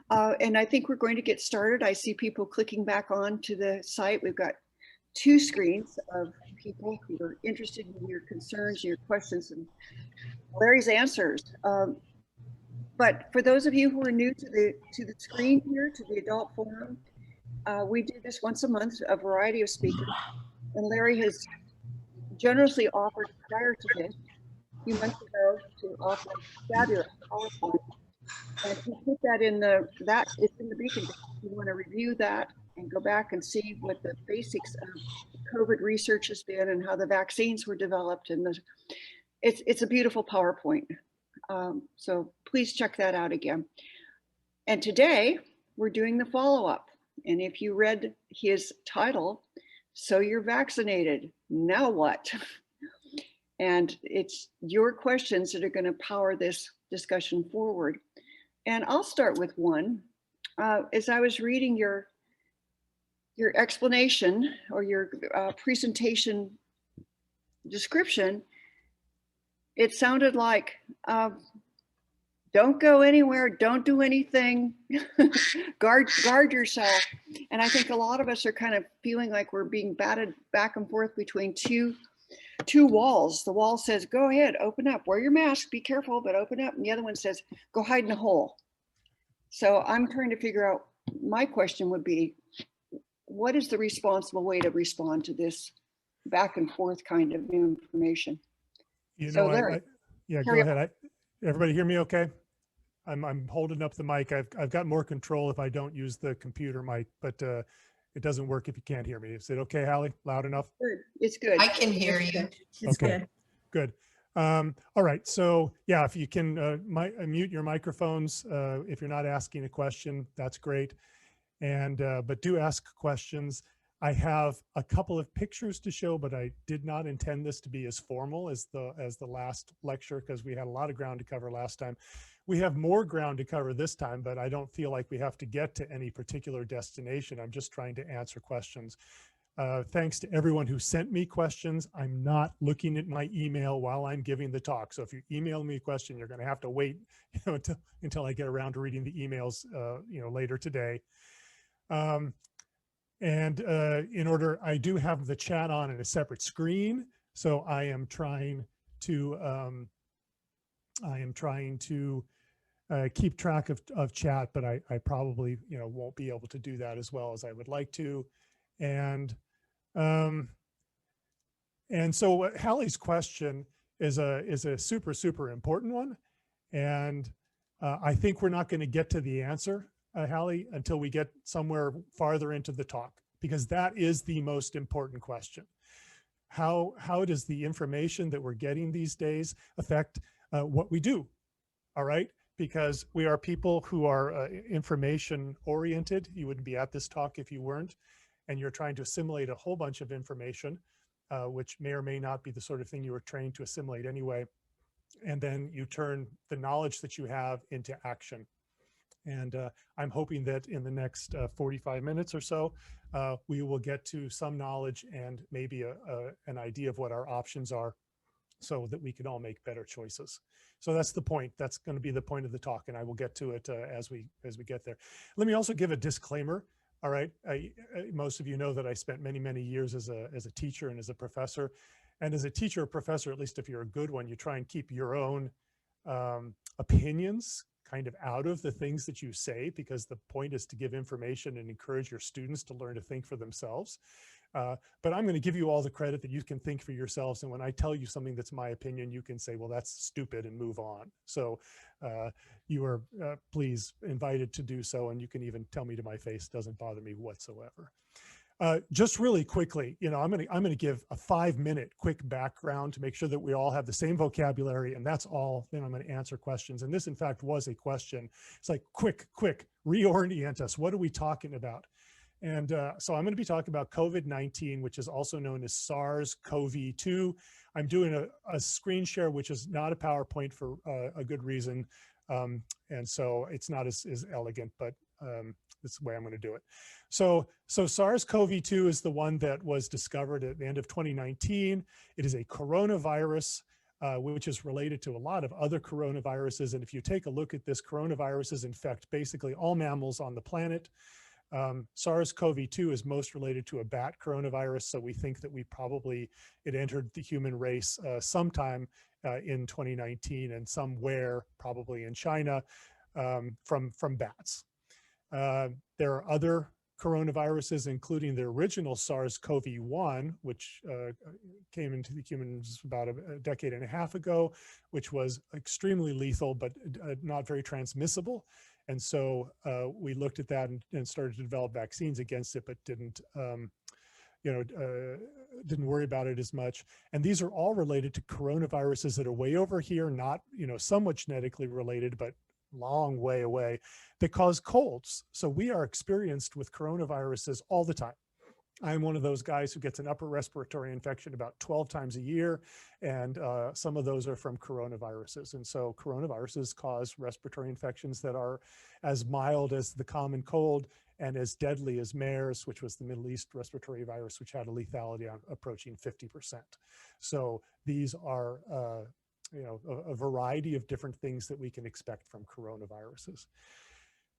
And I think we're going to get started. I see people clicking back on to the site. We've got two screens of people who are interested in your concerns, your questions, and Larry's answers. But for those of you who are new to the screen here, to the adult forum, we do this once a month, a variety of speakers. And Larry has generously offered prior to this, a few months ago, to offer a fabulous PowerPoint. And he put that in it's in the Beacon. If you want to review that and go back and see what the basics of COVID research has been and how the vaccines were developed, and it's a beautiful PowerPoint. So please check that out again. And today we're doing the follow-up. And if you read his title, "So You're Vaccinated, Now What?" And it's your questions that are going to power this discussion forward. And I'll start with one. As I was reading your explanation or your presentation description, it sounded like, don't go anywhere, don't do anything, guard yourself. And I think a lot of us are kind of feeling like we're being batted back and forth between two walls. The wall says, go ahead, open up, wear your mask, be careful, but open up. And the other one says, go hide in a hole. So I'm trying to figure out, my question would be, what is the responsible way to respond to this back and forth kind of information? You so know, Larry, yeah, go ahead. Everybody hear me okay? I'm holding up the mic. I've got more control if I don't use the computer mic, but it doesn't work if you can't hear me. Is it okay, Hallie? Loud enough? Good. It's good. I can hear you. It's okay, good. All right. So yeah, if you can mute your microphones if you're not asking a question, that's great. And but do ask questions. I have a couple of pictures to show, but I did not intend this to be as formal as the last lecture, because we had a lot of ground to cover last time. We have more ground to cover this time, but I don't feel like we have to get to any particular destination. I'm just trying to answer questions. Thanks to everyone who sent me questions. I'm not looking at my email while I'm giving the talk. So if you email me a question, you're going to have to wait, until I get around to reading the emails, later today. In order, I do have the chat on in a separate screen. So I am trying to keep track of chat, but I probably, won't be able to do that as well as I would like to. And so Hallie's question is a super, super important one. And I think we're not going to get to the answer, Hallie, until we get somewhere farther into the talk, because that is the most important question. How does the information that we're getting these days affect what we do? All right, because we are people who are information oriented. You wouldn't be at this talk if you weren't, and you're trying to assimilate a whole bunch of information, which may or may not be the sort of thing you were trained to assimilate anyway. And then you turn the knowledge that you have into action. And I'm hoping that in the next 45 minutes or so, we will get to some knowledge and maybe an idea of what our options are, so that we can all make better choices. So that's the point. That's going to be the point of the talk, and I will get to it as we get there. Let me also give a disclaimer. All right, most of you know that I spent many, many years as a teacher and as a professor. And as a teacher or professor, at least if you're a good one, you try and keep your own opinions kind of out of the things that you say, because the point is to give information and encourage your students to learn to think for themselves. But I'm going to give you all the credit that you can think for yourselves. And when I tell you something that's my opinion, you can say, well, that's stupid, and move on. So you are please invited to do so. And you can even tell me to my face, doesn't bother me whatsoever. Just really quickly, I'm going to give a 5-minute quick background to make sure that we all have the same vocabulary, and that's all. Then I'm going to answer questions. And this, in fact, was a question. It's like, quick, reorient us. What are we talking about? And so I'm going to be talking about COVID-19, which is also known as SARS-CoV-2. I'm doing a screen share, which is not a PowerPoint for a good reason. And so it's not as elegant, but that's the way I'm going to do it. So SARS-CoV-2 is the one that was discovered at the end of 2019. It is a coronavirus. which is related to a lot of other coronaviruses. And if you take a look at this, coronaviruses infect basically all mammals on the planet. SARS-CoV-2 is most related to a bat coronavirus. So we think that it entered the human race sometime in 2019 and somewhere probably in China from bats. There are other coronaviruses, including the original SARS-CoV-1, which came into the humans about a decade and a half ago, which was extremely lethal, but not very transmissible. And so we looked at that and started to develop vaccines against it, but didn't worry about it as much. And these are all related to coronaviruses that are way over here, not, somewhat genetically related, but long way away, that cause colds. So we are experienced with coronaviruses all the time. I'm one of those guys who gets an upper respiratory infection about 12 times a year, and some of those are from coronaviruses. And so coronaviruses cause respiratory infections that are as mild as the common cold and as deadly as MERS, which was the Middle East respiratory virus, which had a lethality approaching 50%. So these are a variety of different things that we can expect from coronaviruses.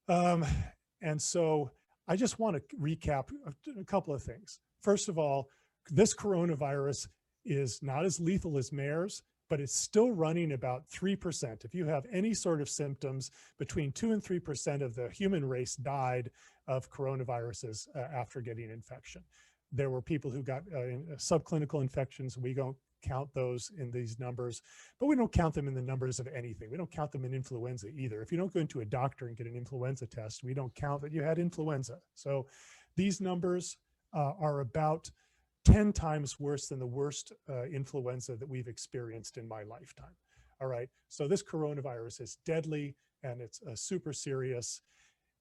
And so I just want to recap a couple of things. First of all, this coronavirus is not as lethal as MERS, but it's still running about 3%. If you have any sort of symptoms, between 2 and 3% of the human race died of coronaviruses after getting infection. There were people who got subclinical infections. We don't count those in these numbers, but we don't count them in the numbers of anything. We don't count them in influenza either. If you don't go into a doctor and get an influenza test, we don't count that you had influenza. So these numbers are about 10 times worse than the worst influenza that we've experienced in my lifetime. All right, so this coronavirus is deadly and it's super serious.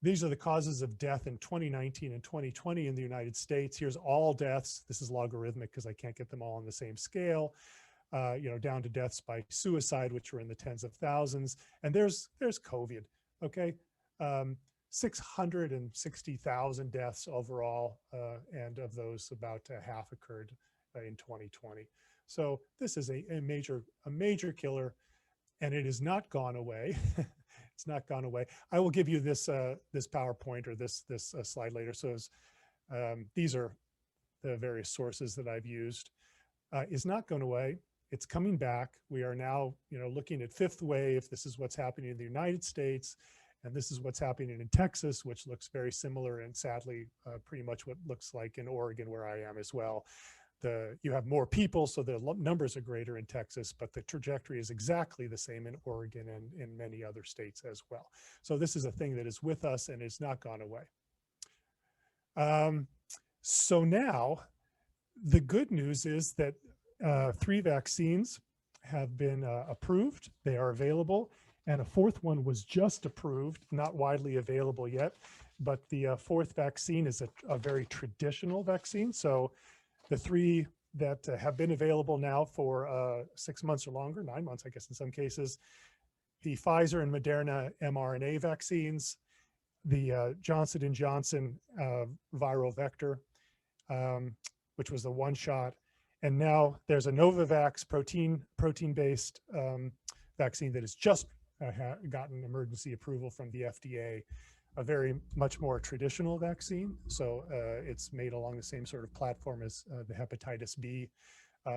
These are the causes of death in 2019 and 2020 in the United States. Here's all deaths. This is logarithmic because I can't get them all on the same scale, down to deaths by suicide, which are in the tens of thousands. And there's COVID, okay? 660,000 deaths overall, and of those, about half occurred in 2020. So this is a major killer, and it has not gone away. It's not gone away. I will give you this this PowerPoint or this slide later. So these are the various sources that I've used. Is not going away. It's coming back. We are now, looking at fifth wave. This is what's happening in the United States, and this is what's happening in Texas, which looks very similar, and sadly, pretty much what looks like in Oregon, where I am as well. You have more people, so the numbers are greater in Texas, but the trajectory is exactly the same in Oregon and in many other states as well. So this is a thing that is with us and it's not gone away. So now the good news is that 3 vaccines have been approved. They are available, and a 4th one was just approved, not widely available yet, but the 4th vaccine is a very traditional vaccine. So the 3 that have been available now for 6 months or longer, 9 months, I guess, in some cases, the Pfizer and Moderna mRNA vaccines, the Johnson & Johnson viral vector, which was the 1 shot. And now there's a Novavax protein-based vaccine that has just gotten emergency approval from the FDA, a very much more traditional vaccine. So it's made along the same sort of platform as the hepatitis B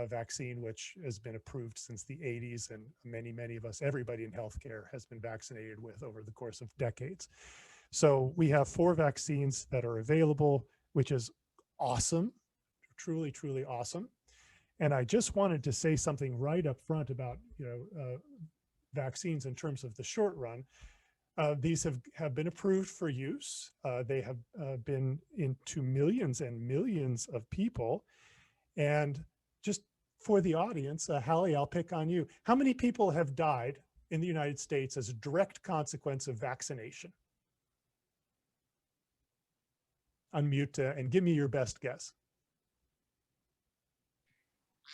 vaccine, which has been approved since the 80s, and many of us, everybody in healthcare, has been vaccinated with over the course of decades. So we have 4 vaccines that are available, which is awesome, truly awesome. And I just wanted to say something right up front about vaccines in terms of the short run. These have been approved for use. They have been into millions and millions of people. And just for the audience, Hallie, I'll pick on you. How many people have died in the United States as a direct consequence of vaccination? Unmute and give me your best guess.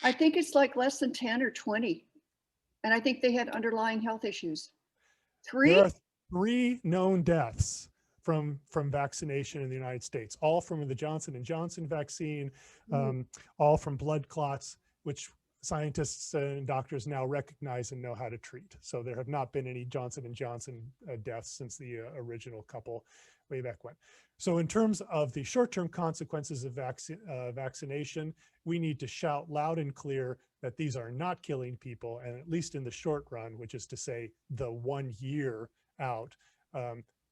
I think it's like less than 10 or 20. And I think they had underlying health issues. 3? There are 3 known deaths from vaccination in the United States, all from the Johnson & Johnson vaccine, all from blood clots, which scientists and doctors now recognize and know how to treat. So there have not been any Johnson & Johnson deaths since the original couple way back when. So in terms of the short-term consequences of vaccination, we need to shout loud and clear that these are not killing people, and at least in the short run, which is to say the 1 year out,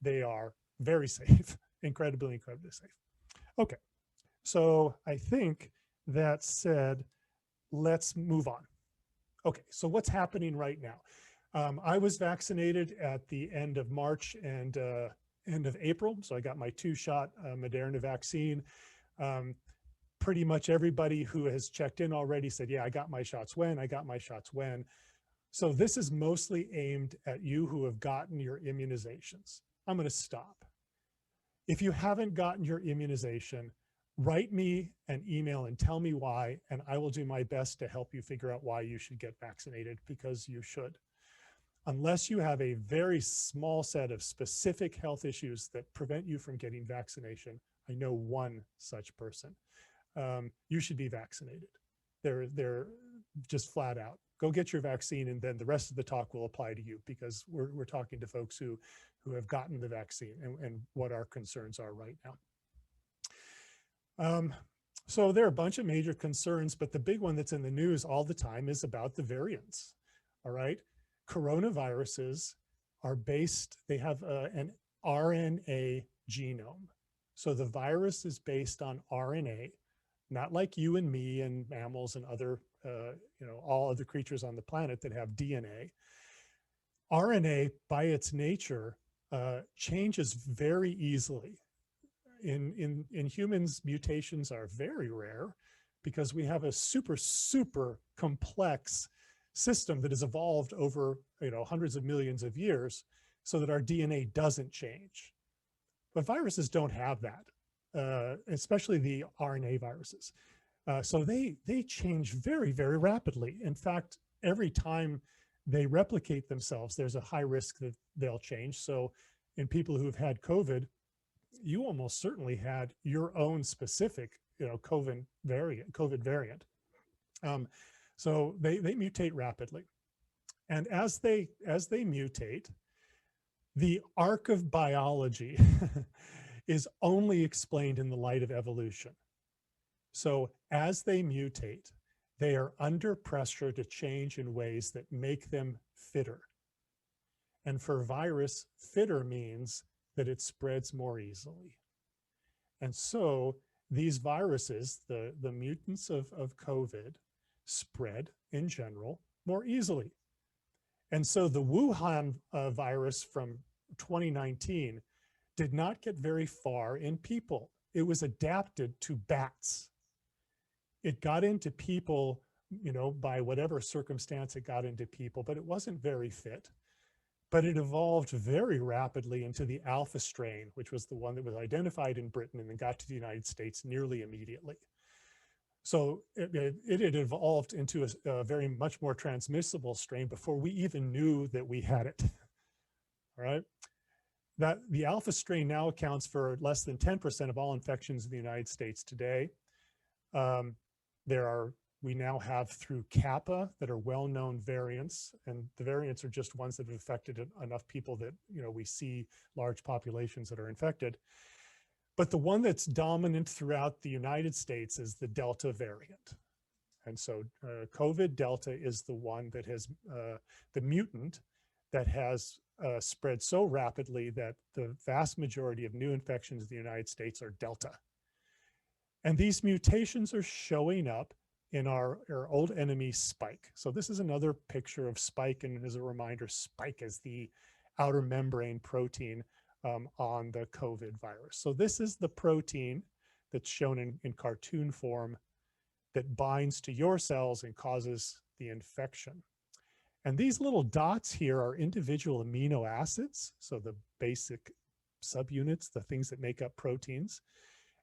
they are very safe, incredibly safe. Okay, so I think that said, let's move on. Okay, so what's happening right now? I was vaccinated at the end of March and end of April. So I got my 2-shot Moderna vaccine. Pretty much everybody who has checked in already said, yeah, I got my shots when, I got my shots when. So this is mostly aimed at you who have gotten your immunizations. I'm going to stop. If you haven't gotten your immunization, write me an email and tell me why, and I will do my best to help you figure out why you should get vaccinated, because you should. Unless you have a very small set of specific health issues that prevent you from getting vaccination, I know one such person, you should be vaccinated. They're just flat out. Go get your vaccine, and then the rest of the talk will apply to you, because we're talking to folks who have gotten the vaccine and what our concerns are right now. So there are a bunch of major concerns, but the big one that's in the news all the time is about the variants, all right? Coronaviruses are based, they have an RNA genome. So the virus is based on RNA, not like you and me and mammals and other, all other creatures on the planet that have DNA. RNA, by its nature, changes very easily. In humans, mutations are very rare because we have a super complex system that has evolved over hundreds of millions of years so that our DNA doesn't change. But viruses don't have that, especially the RNA viruses. So they change very rapidly. In fact, every time they replicate themselves, there's a high risk that they'll change. So in people who've had COVID, you almost certainly had your own specific, COVID variant. So they mutate rapidly, and as they mutate, the arc of biology is only explained in the light of evolution. So as they mutate, they are under pressure to change in ways that make them fitter. And for virus, fitter means that it spreads more easily. And so these viruses, the mutants of COVID, spread in general more easily. And so the Wuhan virus from 2019 did not get very far in people. It was adapted to bats. It got into people, by whatever circumstance it got into people, but it wasn't very fit. But it evolved very rapidly into the alpha strain, which was the one that was identified in Britain and then got to the United States nearly immediately. So it had evolved into a very much more transmissible strain before we even knew that we had it. All right. That the alpha strain now accounts for less than 10% of all infections in the United States today. We now have through Kappa that are well-known variants, and the variants are just ones that have affected enough people that we see large populations that are infected. But the one that's dominant throughout the United States is the Delta variant. And so COVID Delta is the one that has the mutant that has spread so rapidly that the vast majority of new infections in the United States are Delta. And these mutations are showing up in our old enemy spike. So this is another picture of spike, and as a reminder, spike is the outer membrane protein on the COVID virus. So this is the protein that's shown in cartoon form that binds to your cells and causes the infection. And these little dots here are individual amino acids, so the basic subunits, the things that make up proteins.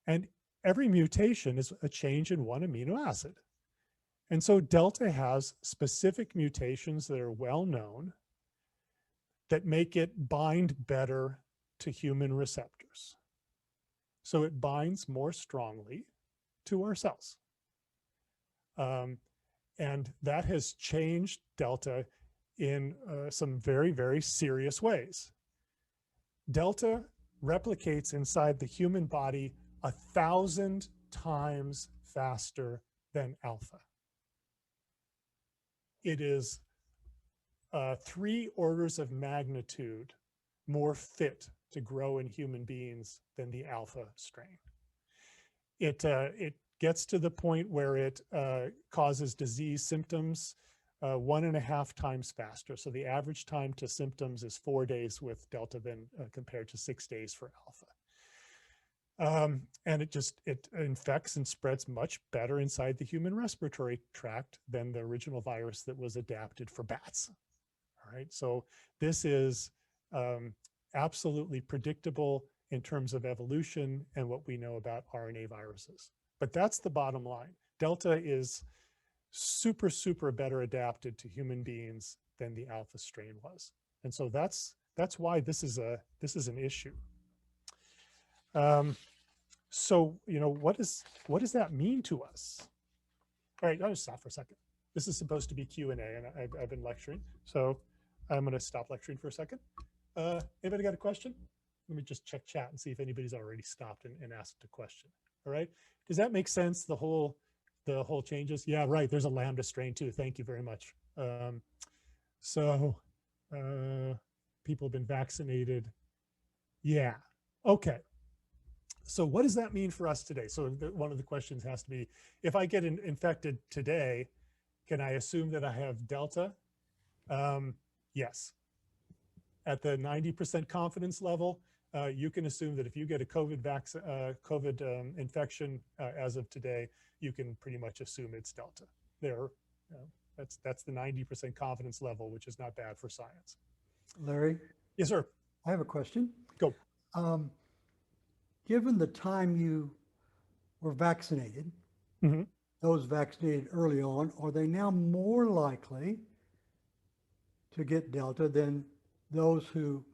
And every mutation is a change in one amino acid. And so Delta has specific mutations that are well known that make it bind better to human receptors. So it binds more strongly to our cells. And that has changed Delta in some very, very serious ways. Delta replicates inside the human body 1,000 times faster than Alpha. It is 3 orders of magnitude more fit to grow in human beings than the Alpha strain. It gets to the point where it causes disease symptoms 1.5 times faster. So the average time to symptoms is 4 days with Delta than compared to 6 days for Alpha. And it infects and spreads much better inside the human respiratory tract than the original virus that was adapted for bats. All right, so this is absolutely predictable in terms of evolution and what we know about RNA viruses. But that's the bottom line. Delta is super, super better adapted to human beings than the Alpha strain was. And so that's why this is an issue. So, you know, what does that mean to us? All right, I'll just stop for a second. This is supposed to be Q&A, and I've been lecturing. So I'm going to stop lecturing for a second. Anybody got a question? Let me just check chat and see if anybody's already stopped and asked a question. All right. Does that make sense? The whole changes? Yeah, right. There's a Lambda strain too. Thank you very much. People have been vaccinated. Yeah. Okay. So what does that mean for us today? So one of the questions has to be, if I get infected today, can I assume that I have Delta? Yes. At the 90% confidence level, you can assume that if you get a COVID infection as of today, you can pretty much assume it's Delta. That's the 90% confidence level, which is not bad for science. Larry? Yes, sir. I have a question. Go. Given the time you were vaccinated, Mm-hmm. those vaccinated early on, are they now more likely to get Delta than those who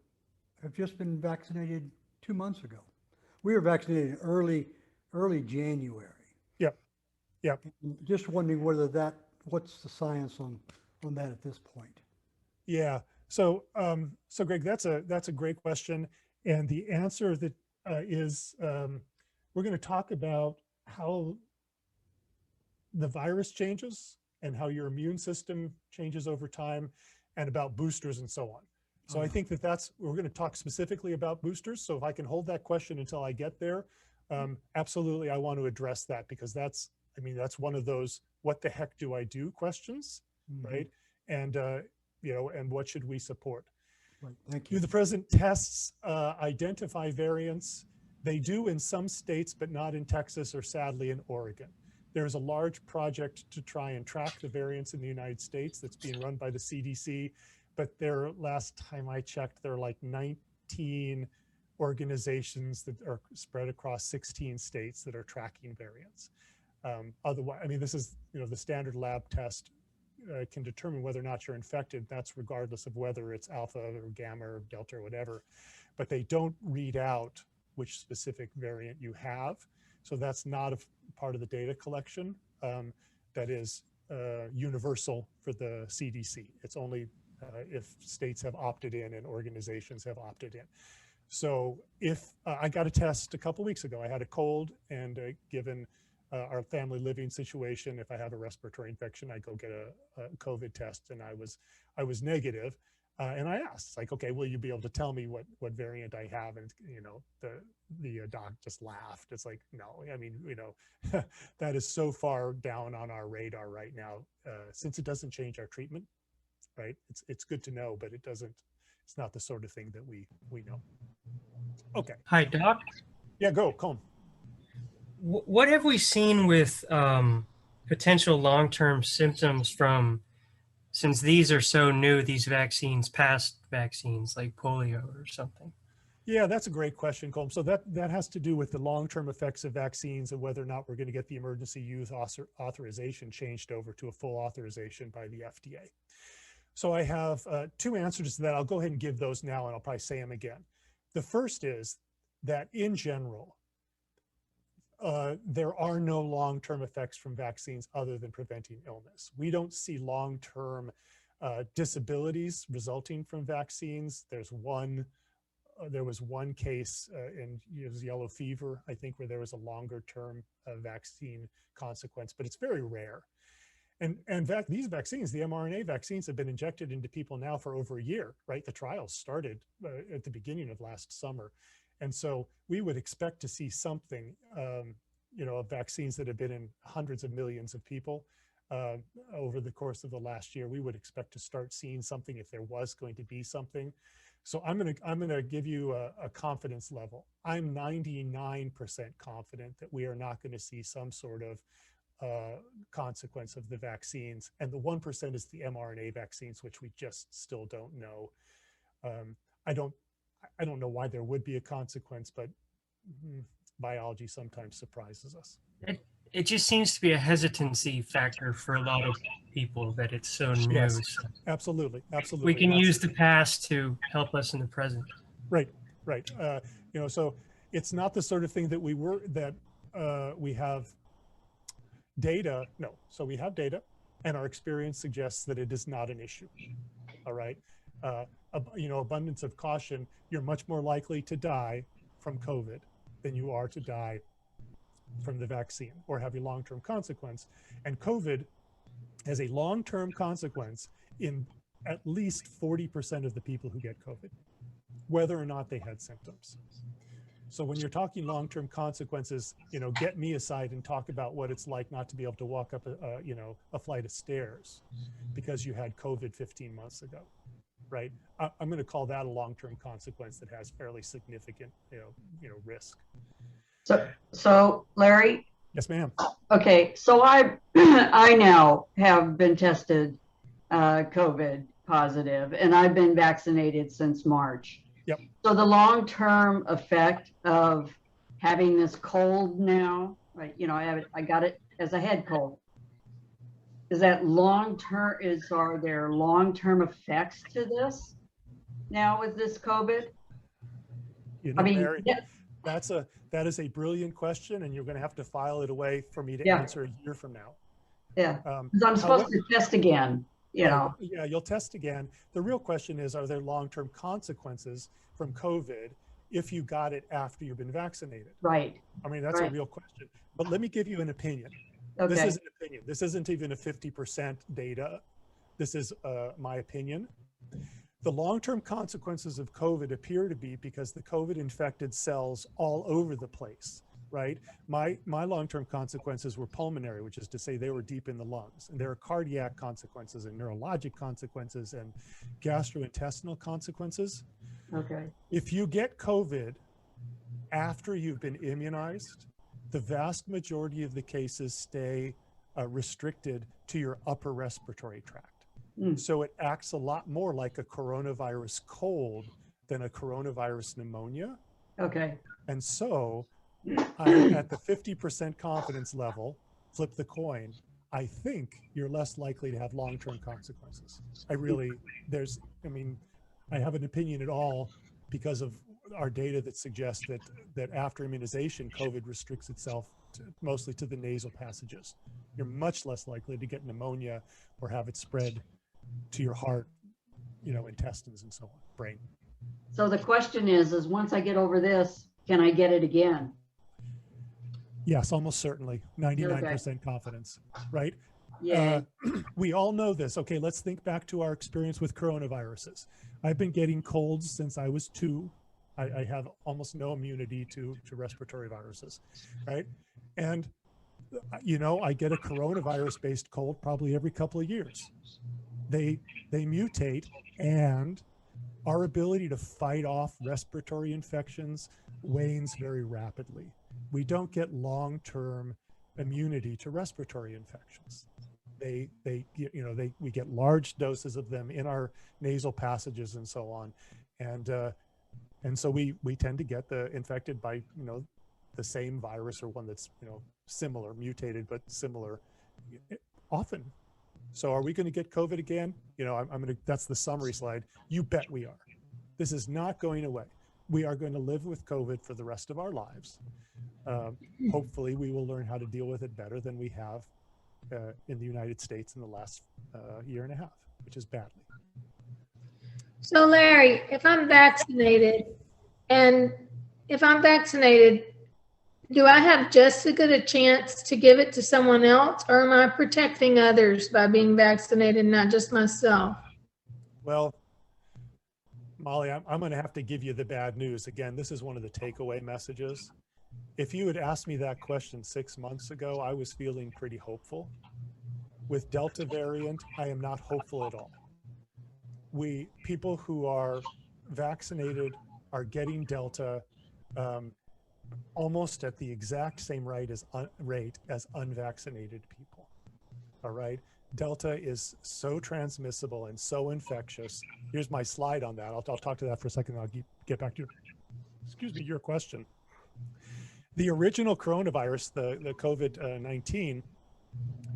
have just been vaccinated 2 months ago? We were vaccinated early January. Yep. Yep. Just wondering what's the science on that at this point? Yeah. So Greg, that's a great question, and the answer that is we're going to talk about how the virus changes and how your immune system changes over time, and about boosters and so on. So I think we're going to talk specifically about boosters. So if I can hold that question until I get there, absolutely, I want to address that, because that's one of those what the heck do I do questions, right? And and what should we support? Right. Thank you. Do the present tests identify variants? They do in some states, but not in Texas or sadly in Oregon. There's a large project to try and track the variants in the United States that's being run by the CDC, but last time I checked, there are like 19 organizations that are spread across 16 states that are tracking variants. Otherwise, this is, the standard lab test can determine whether or not you're infected. That's regardless of whether it's Alpha or Gamma or Delta or whatever, but they don't read out which specific variant you have. So that's not a part of the data collection that is universal for the CDC. It's only if states have opted in and organizations have opted in. So if I got a test a couple weeks ago, I had a cold, and given our family living situation, if I have a respiratory infection, I go get a COVID test, and I was negative. And I asked, like, okay, will you be able to tell me what variant I have? And the doc just laughed. It's like, no, that is so far down on our radar right now, since it doesn't change our treatment, right? It's good to know, but it's not the sort of thing that we know. Okay. Hi, Doc. Yeah, go, Colm. What have we seen with potential long-term symptoms since these are so new, these vaccines, past vaccines like polio or something? Yeah, that's a great question, Colm. So that has to do with the long-term effects of vaccines and whether or not we're going to get the emergency use authorization changed over to a full authorization by the FDA. So I have 2 answers to that. I'll go ahead and give those now, and I'll probably say them again. The first is that in general, there are no long-term effects from vaccines other than preventing illness. We don't see long-term disabilities resulting from vaccines. There was one case in it was yellow fever, I think, where there was a longer-term vaccine consequence, but it's very rare. And these vaccines, the mRNA vaccines, have been injected into people now for over a year, right? The trials started at the beginning of last summer. And so we would expect to see something, of vaccines that have been in hundreds of millions of people over the course of the last year. We would expect to start seeing something if there was going to be something. So I'm gonna give you a confidence level. I'm 99% confident that we are not going to see some sort of consequence of the vaccines, and the 1% is the mRNA vaccines, which we just still don't know. I don't know why there would be a consequence, but biology sometimes surprises us. It just seems to be a hesitancy factor for a lot of people that it's so new. Yes, So absolutely. we can use the past to help us in the present. Right. So it's not the sort of thing that we have data. No, so we have data, and our experience suggests that it is not an issue. All right. Abundance of caution. You're much more likely to die from COVID than you are to die from the vaccine or have a long-term consequence. And COVID has a long-term consequence in at least 40% of the people who get COVID, whether or not they had symptoms. So when you're talking long-term consequences, get me aside and talk about what it's like not to be able to walk up a flight of stairs because you had COVID 15 months ago, right? I'm going to call that a long-term consequence that has fairly significant, risk. So Larry. Yes, ma'am. Okay, so I now have been tested COVID positive, and I've been vaccinated since March. Yep. So the long-term effect of having this cold now, right? I got it as a head cold. Is that long-term? Are there long-term effects to this now with this COVID? Mary, yeah. that is a brilliant question, and you're going to have to file it away for me to answer a year from now. Yeah, because I'm supposed to test again. Yeah, you'll test again. The real question is, are there long-term consequences from COVID if you got it after you've been vaccinated? Right. That's a real question. But let me give you an opinion. Okay. This is an opinion. This isn't even a 50% data. This is my opinion. The long-term consequences of COVID appear to be because the COVID-infected cells all over the place, right? My long-term consequences were pulmonary, which is to say they were deep in the lungs. And there are cardiac consequences and neurologic consequences and gastrointestinal consequences. Okay. If you get COVID after you've been immunized, the vast majority of the cases stay restricted to your upper respiratory tract. So it acts a lot more like a coronavirus cold than a coronavirus pneumonia. Okay. And so I'm at the 50% confidence level, flip the coin, I think you're less likely to have long-term consequences. I have an opinion at all because of our data that suggests that after immunization, COVID restricts itself mostly to the nasal passages. You're much less likely to get pneumonia or have it spread to your heart, intestines and so on, brain. So the question is once I get over this, can I get it again? Yes, almost certainly. 99% confidence, right? Yeah. We all know this. Okay, let's think back to our experience with coronaviruses. I've been getting colds since I was 2. I have almost no immunity to respiratory viruses, right? And, I get a coronavirus-based cold probably every couple of years. They mutate, and our ability to fight off respiratory infections wanes very rapidly. We don't get long-term immunity to respiratory infections. We get large doses of them in our nasal passages and so on, and so we tend to get infected by the same virus or one that's similar, mutated but similar, often. So are we going to get COVID again? That's the summary slide. You bet we are. This is not going away. we are going to live with COVID for the rest of our lives. Hopefully we will learn how to deal with it better than we have in the United States in the last year and a half, which is badly. So Larry, if I'm vaccinated, do I have just as good a chance to give it to someone else, or am I protecting others by being vaccinated, not just myself? Well, Molly, I'm going to have to give you the bad news. Again, this is one of the takeaway messages. If you had asked me that question 6 months ago, I was feeling pretty hopeful. With Delta variant, I am not hopeful at all. People who are vaccinated are getting Delta almost at the exact same rate as unvaccinated people. All right. Delta is so transmissible and so infectious. Here's my slide on that. I'll talk to that for a second. I'll get back to your question. The original coronavirus, the COVID-19,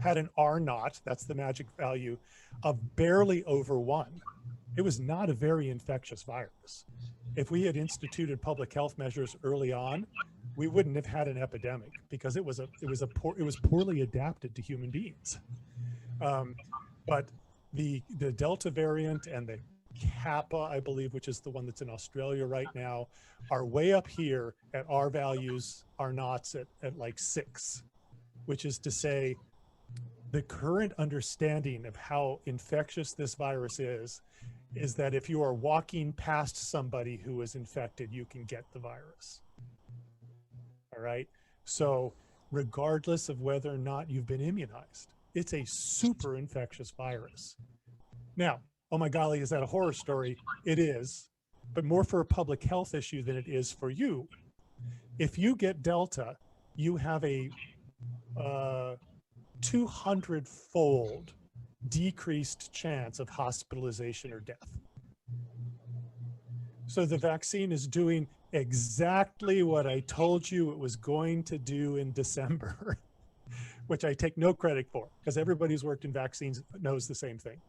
had an R naught, that's the magic value, of barely over 1. It was not a very infectious virus. If we had instituted public health measures early on, we wouldn't have had an epidemic because it was poorly adapted to human beings. But the Delta variant and the Kappa, I believe, which is the one that's in Australia right now, are way up here at R values, R naughts at like 6, which is to say the current understanding of how infectious this virus is that if you are walking past somebody who is infected, you can get the virus. All right. So regardless of whether or not you've been immunized, it's a super infectious virus. Now, oh my golly, is that a horror story? It is, but more for a public health issue than it is for you. If you get Delta, you have a 200-fold decreased chance of hospitalization or death. So the vaccine is doing exactly what I told you it was going to do in December, which I take no credit for because everybody who's worked in vaccines knows the same thing.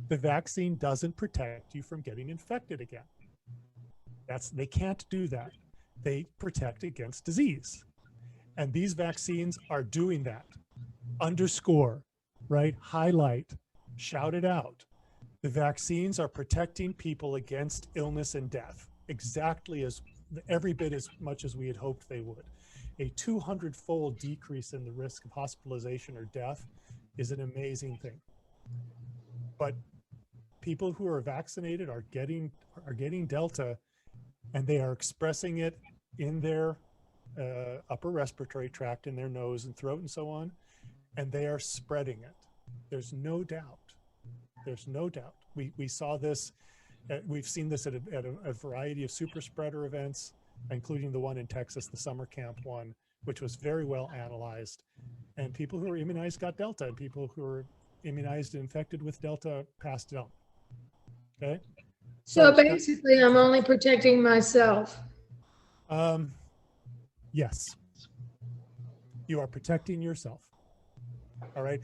The vaccine doesn't protect you from getting infected again. They can't do that. They protect against disease. And these vaccines are doing that. Underscore, right? Highlight, shout it out. The vaccines are protecting people against illness and death, exactly as every bit as much as we had hoped they would. A 200-fold decrease in the risk of hospitalization or death is an amazing thing. But people who are vaccinated are getting Delta, and they are expressing it in their upper respiratory tract, in their nose and throat and so on, and they are spreading it. There's no doubt. There's no doubt. We saw this, we've seen this at a variety of super spreader events, including the one in Texas, the summer camp one, which was very well analyzed. And people who are immunized got Delta, and people who are immunized and infected with Delta passed it on. Okay? So basically, I'm only protecting myself. Yes. You are protecting yourself. All right.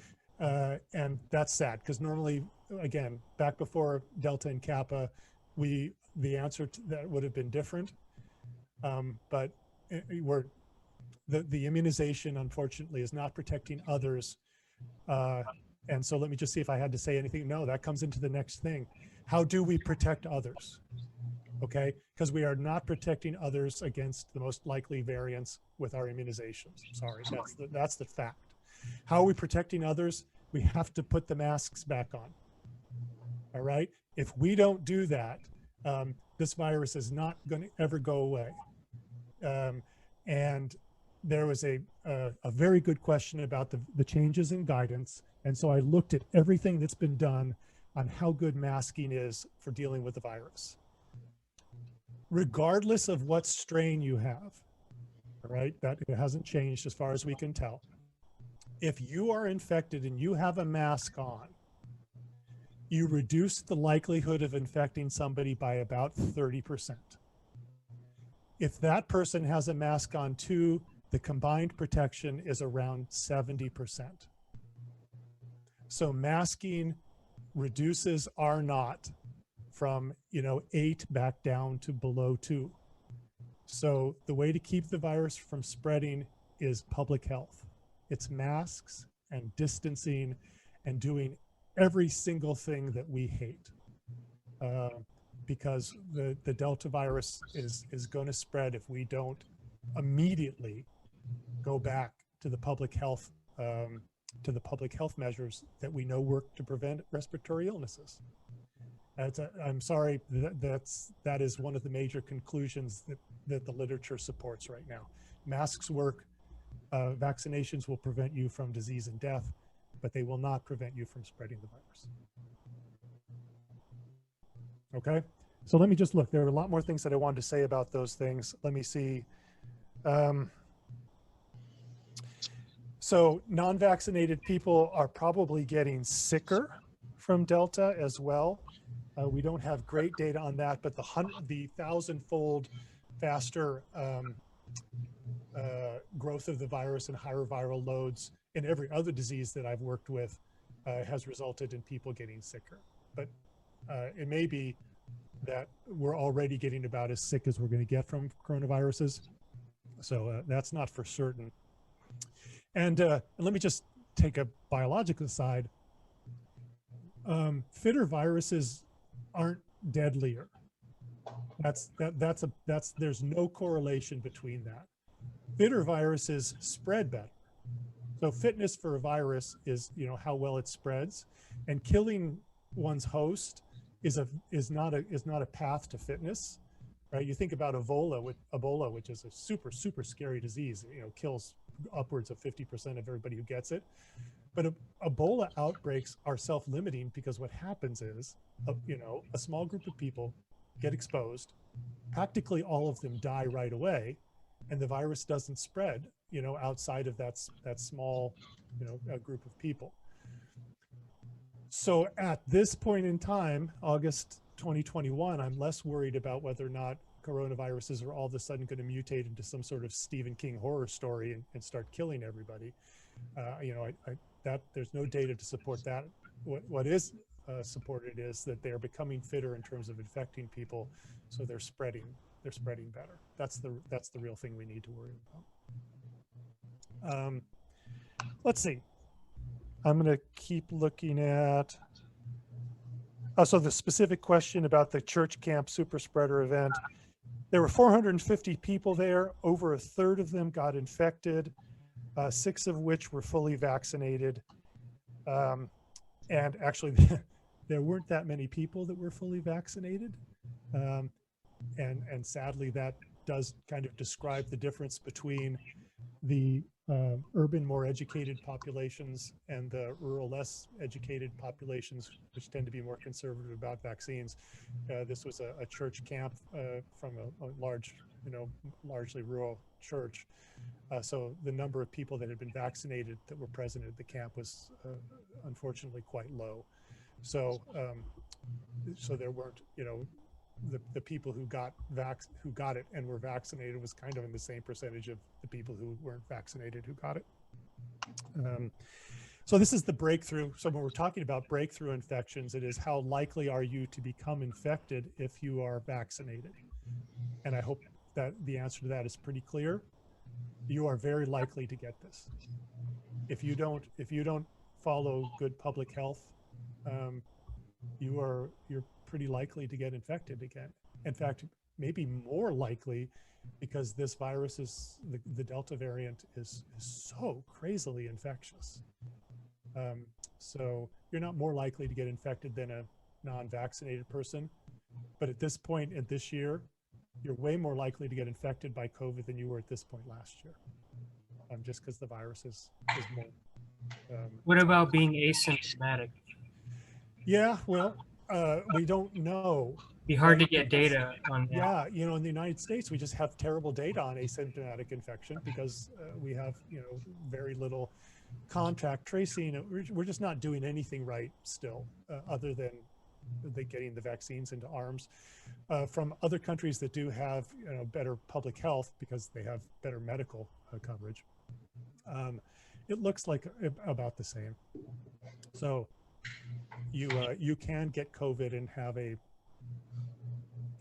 And that's sad because normally, again, back before Delta and Kappa, the answer to that would have been different. But the immunization, unfortunately, is not protecting others. And so let me just see if I had to say anything. No, that comes into the next thing. How do we protect others? Okay, because we are not protecting others against the most likely variants with our immunizations. Sorry, that's the fact. How are we protecting others? We have to put the masks back on. All right. If we don't do that, this virus is not going to ever go away. And there was a very good question about the changes in guidance. And so I looked at everything that's been done on how good masking is for dealing with the virus. Regardless of what strain you have, all right, that it hasn't changed as far as we can tell. If you are infected and you have a mask on, you reduce the likelihood of infecting somebody by about 30%. If that person has a mask on too, the combined protection is around 70%. So masking reduces R naught from 8 back down to below 2. So the way to keep the virus from spreading is public health. It's masks and distancing and doing every single thing that we hate. Because the Delta virus is going to spread if we don't immediately go back to the public health measures that we know work to prevent respiratory illnesses. I'm sorry, that is one of the major conclusions that the literature supports right now. Masks work, vaccinations will prevent you from disease and death, but they will not prevent you from spreading the virus. Okay, so let me just look. There are a lot more things that I wanted to say about those things. Let me see. So non-vaccinated people are probably getting sicker from Delta as well. We don't have great data on that, but the 1,000-fold faster growth of the virus and higher viral loads in every other disease that I've worked with has resulted in people getting sicker. But it may be that we're already getting about as sick as we're going to get from coronaviruses. So that's not for certain. And let me just take a biological side. Fitter viruses aren't deadlier. There's no correlation between that. Fitter viruses spread better. So fitness for a virus is, how well it spreads, and killing one's host is not a path to fitness, right? You think about Ebola, which is a super, super scary disease, kills upwards of 50% of everybody who gets it. But Ebola outbreaks are self-limiting because what happens is, a small group of people get exposed, practically all of them die right away, and the virus doesn't spread, outside of that small, group of people. So at this point in time, August 2021, I'm less worried about whether or not coronaviruses are all of a sudden going to mutate into some sort of Stephen King horror story and start killing everybody. There's no data to support that. What is supported is that they're becoming fitter in terms of infecting people, so they're spreading better. That's the real thing we need to worry about. Let's see. I'm going to keep looking at. So the specific question about the church camp super spreader event. There were 450 people there. Over a third of them got infected, 6 of which were fully vaccinated. And actually, there weren't that many people that were fully vaccinated. And sadly, that does kind of describe the difference between the urban, more educated populations and the rural, less educated populations, which tend to be more conservative about vaccines. This was a church camp from a large, largely rural church. So the number of people that had been vaccinated that were present at the camp was unfortunately quite low. So so there weren't, the people who got it and were vaccinated was kind of in the same percentage of the people who weren't vaccinated who got it. So this is the breakthrough. So when we're talking about breakthrough infections, it is how likely are you to become infected if you are vaccinated? And I hope that the answer to that is pretty clear. You are very likely to get this. If you don't follow good public health, you're pretty likely to get infected again. In fact, maybe more likely, because this virus is, the Delta variant is so crazily infectious. So you're not more likely to get infected than a non-vaccinated person. But at this point in this year, you're way more likely to get infected by COVID than you were at this point last year. Just because the virus is more. What about being asymptomatic? Yeah, well, we don't know. Be hard to get data on that. Yeah, in the United States, we just have terrible data on asymptomatic infection because we have, very little contact tracing. We're just not doing anything right still, other than getting the vaccines into arms. From other countries that do have, better public health because they have better medical coverage, it looks like about the same. So you can get COVID and have an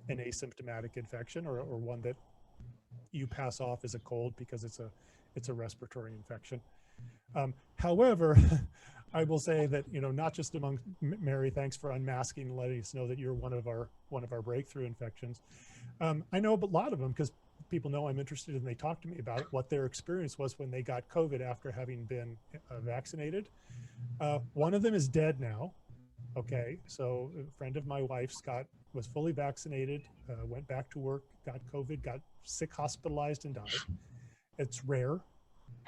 asymptomatic infection or one that you pass off as a cold because it's a respiratory infection. However, I will say that, you know, not just among Mary, thanks for unmasking and letting us know that you're one of our breakthrough infections. I know a lot of them because people know I'm interested and they talk to me about what their experience was when they got COVID after having been vaccinated. One of them is dead now. Okay, so a friend of my wife's was fully vaccinated, went back to work, got COVID, got sick, hospitalized, and died. It's rare,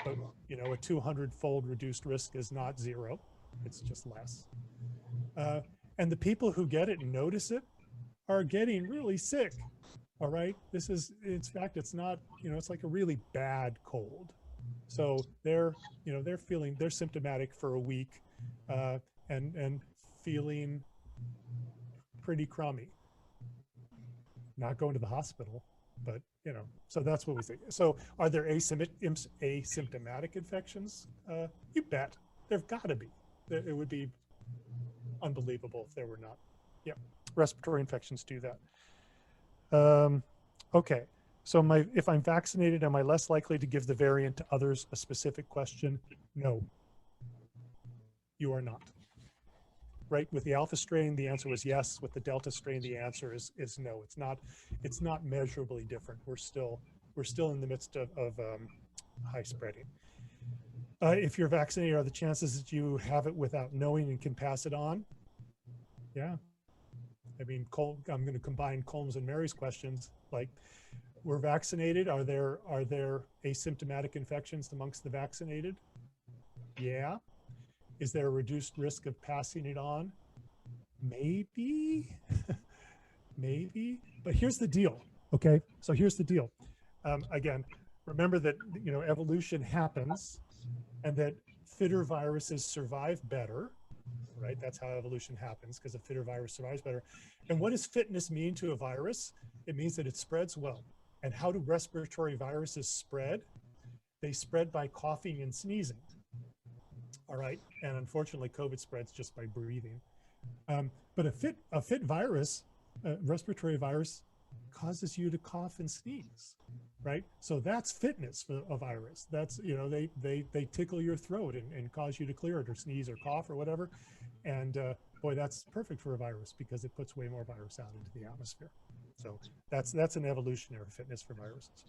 but you know, a 200-fold reduced risk is not zero. It's just less. And the people who get it and notice it are getting really sick. All right, this is, in fact, it's not, you know, it's like a really bad cold. So they're symptomatic for a week, and feeling pretty crummy. Not going to the hospital, but you know, so that's what we think. So are there asymptomatic infections? You bet. There've got to be. It would be unbelievable if there were not. Yeah, respiratory infections do that. Okay, so if I'm vaccinated, am I less likely to give the variant to others? A specific question? No, you are not. Right, with the Alpha strain, the answer was yes. With the Delta strain, the answer is no. It's not measurably different. We're still in the midst of high spreading. If you're vaccinated, are the chances that you have it without knowing and can pass it on? Yeah. I mean, I'm going to combine Colm's and Mary's questions. Like, we're vaccinated. Are there asymptomatic infections amongst the vaccinated? Yeah. Is there a reduced risk of passing it on? Maybe, maybe. But here's the deal. Okay, so here's the deal. Again, remember that, you know, evolution happens, and that fitter viruses survive better. Right, that's how evolution happens, because a fitter virus survives better. And what does fitness mean to a virus? It means that it spreads well. And how do respiratory viruses spread? They spread by coughing and sneezing. All right, and unfortunately, COVID spreads just by breathing. But a fit virus, respiratory virus, causes you to cough and sneeze, right? So that's fitness for a virus. That's, you know, they tickle your throat and cause you to clear it or sneeze or cough or whatever. And boy, that's perfect for a virus because it puts way more virus out into the atmosphere. So that's an evolutionary fitness for viruses.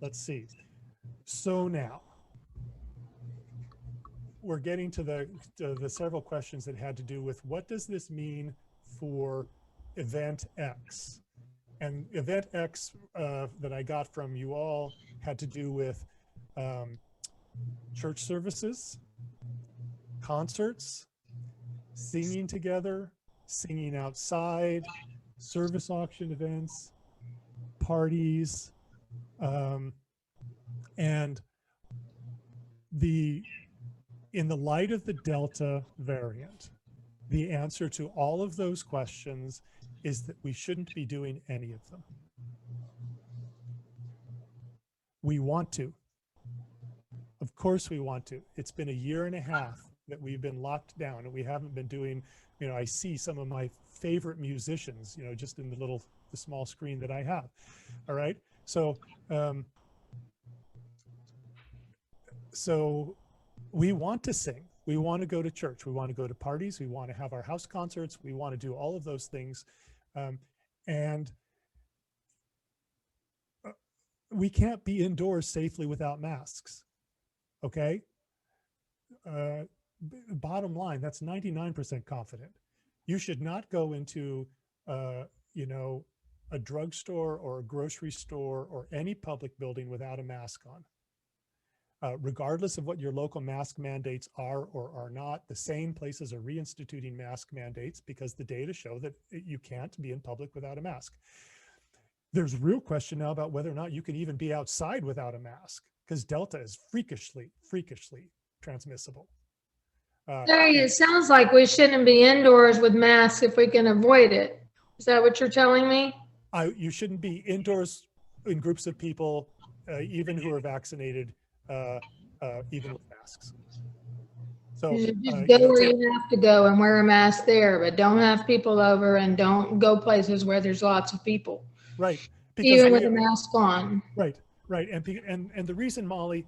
Let's see. So now we're getting to the several questions that had to do with what does this mean for event X? And event X that I got from you all had to do with church services, concerts, singing together, singing outside, service auction events, parties, and in the light of the Delta variant, the answer to all of those questions is that we shouldn't be doing any of them. We want to. Of course we want to. It's been a year and a half that we've been locked down and we haven't been doing, you know, I see some of my favorite musicians, you know, just in the small screen that I have. All right. So, so we want to sing. We want to go to church. We want to go to parties. We want to have our house concerts. We want to do all of those things. And we can't be indoors safely without masks. Okay. Bottom line, that's 99% confident. You should not go into, you know, a drugstore or a grocery store or any public building without a mask on. Regardless of what your local mask mandates are or are not, the same places are reinstituting mask mandates because the data show that you can't be in public without a mask. There's a real question now about whether or not you can even be outside without a mask because Delta is freakishly transmissible. Larry, it sounds like we shouldn't be indoors with masks if we can avoid it. Is that what you're telling me? You shouldn't be indoors in groups of people, even who are vaccinated, even with masks. So You should just go where you have to go and wear a mask there, but don't have people over and don't go places where there's lots of people. Right. Even with we- a mask on. Right, right. And the reason, Molly,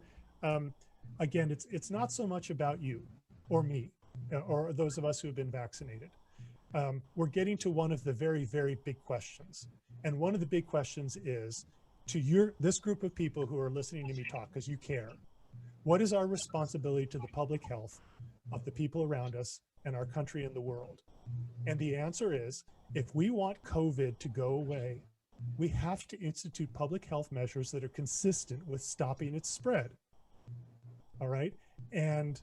again, it's not so much about you or me or those of us who have been vaccinated. We're getting to one of the very, very big questions. And one of the big questions is to this group of people who are listening to me talk, because you care, what is our responsibility to the public health of the people around us and our country and the world? And the answer is, if we want COVID to go away, we have to institute public health measures that are consistent with stopping its spread. All right. And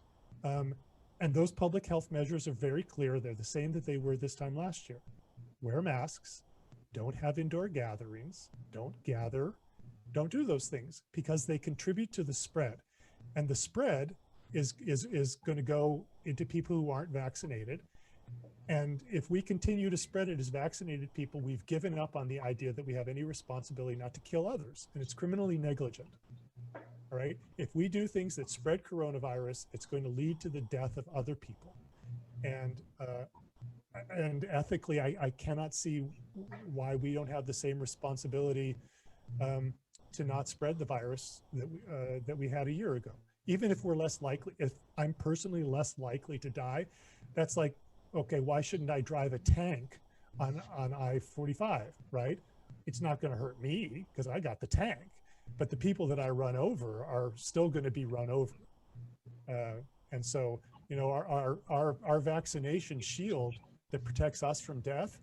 those public health measures are very clear. They're the same that they were this time last year. Wear masks, don't have indoor gatherings, don't gather, don't do those things because they contribute to the spread. And the spread is going to go into people who aren't vaccinated. And if we continue to spread it as vaccinated people, we've given up on the idea that we have any responsibility not to kill others, and it's criminally negligent. All right. If we do things that spread coronavirus, it's going to lead to the death of other people. And ethically, I cannot see why we don't have the same responsibility to not spread the virus that we had a year ago. Even if we're less likely, if I'm personally less likely to die, that's like, okay, why shouldn't I drive a tank on I-45, right? It's not going to hurt me because I got the tank, but the people that I run over are still going to be run over. And so, you know, our vaccination shield that protects us from death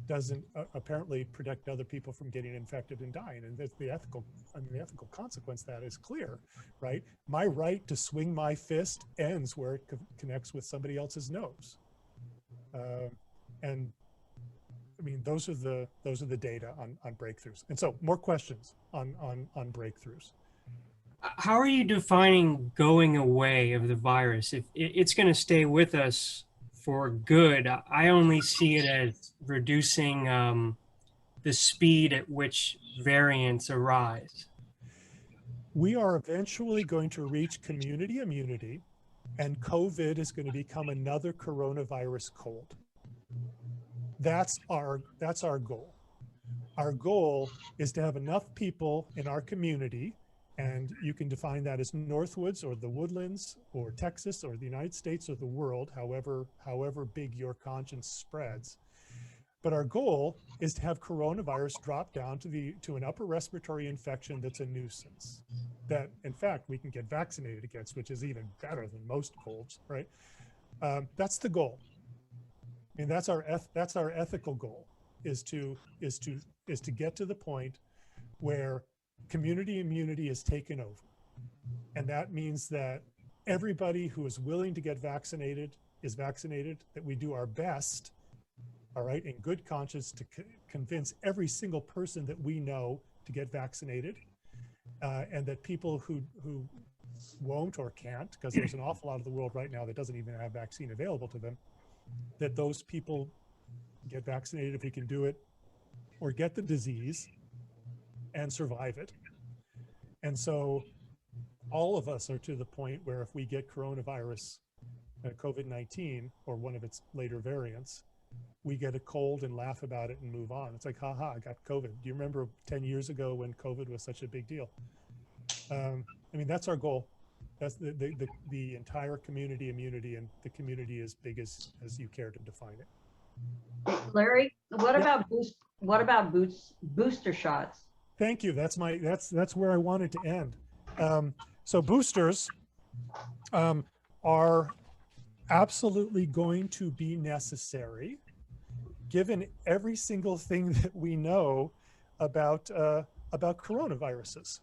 doesn't apparently protect other people from getting infected and dying. And the ethical consequence of that is clear, right? My right to swing my fist ends where it connects with somebody else's nose. And I mean, those are the data on breakthroughs. And so more questions on breakthroughs. How are you defining going away of the virus? If it's going to stay with us for good, I only see it as reducing the speed at which variants arise. We are eventually going to reach community immunity, and COVID is going to become another coronavirus cold. That's our goal. Our goal is to have enough people in our community, and you can define that as Northwoods or the Woodlands or Texas or the United States or the world, however big your conscience spreads. But our goal is to have coronavirus drop down to an upper respiratory infection that's a nuisance, that in fact we can get vaccinated against, which is even better than most colds, right? That's the goal. I mean, that's our ethical goal, is to get to the point where community immunity is taken over. And that means that everybody who is willing to get vaccinated is vaccinated, that we do our best, all right, in good conscience to convince every single person that we know to get vaccinated, and that people who won't or can't, because there's an awful lot of the world right now that doesn't even have vaccine available to them, that those people get vaccinated if we can do it, or get the disease and survive it. And so all of us are to the point where if we get coronavirus, COVID-19, or one of its later variants, we get a cold and laugh about it and move on. It's like, haha, I got COVID. Do you remember 10 years ago when COVID was such a big deal? I mean, that's our goal. That's the entire community immunity, and the community as big as you care to define it. Larry, what about booster shots? Thank you. That's where I wanted to end. So boosters are absolutely going to be necessary, given every single thing that we know about coronaviruses.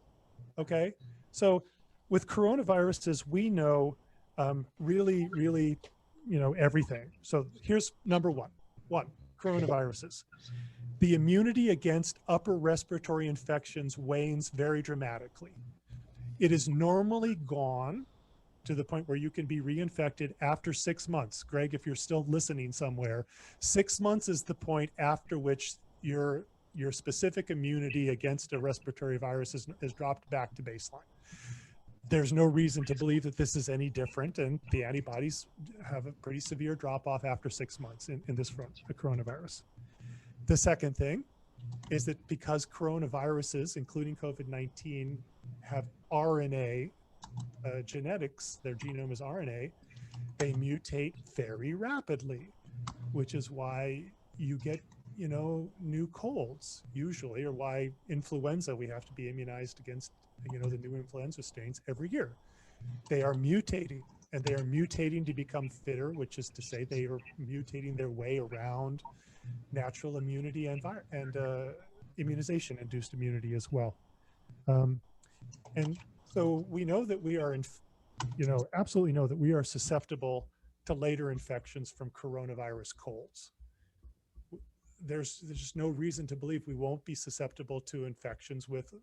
Okay, so with coronaviruses, we know really, you know, everything. So here's number one, coronaviruses. The immunity against upper respiratory infections wanes very dramatically. It is normally gone to the point where you can be reinfected after 6 months. Greg, if you're still listening somewhere, 6 months is the point after which your specific immunity against a respiratory virus is dropped back to baseline. There's no reason to believe that this is any different, and the antibodies have a pretty severe drop off after 6 months in this coronavirus. The second thing is that because coronaviruses, including COVID-19, have RNA genetics, their genome is RNA, they mutate very rapidly, which is why you get, new colds usually, or why influenza, we have to be immunized against, the new influenza strains every year. They are mutating, and they are mutating to become fitter, which is to say they are mutating their way around natural immunity and immunization induced immunity as well. And so we know that we are, absolutely know that we are susceptible to later infections from coronavirus colds. There's just no reason to believe we won't be susceptible to infections with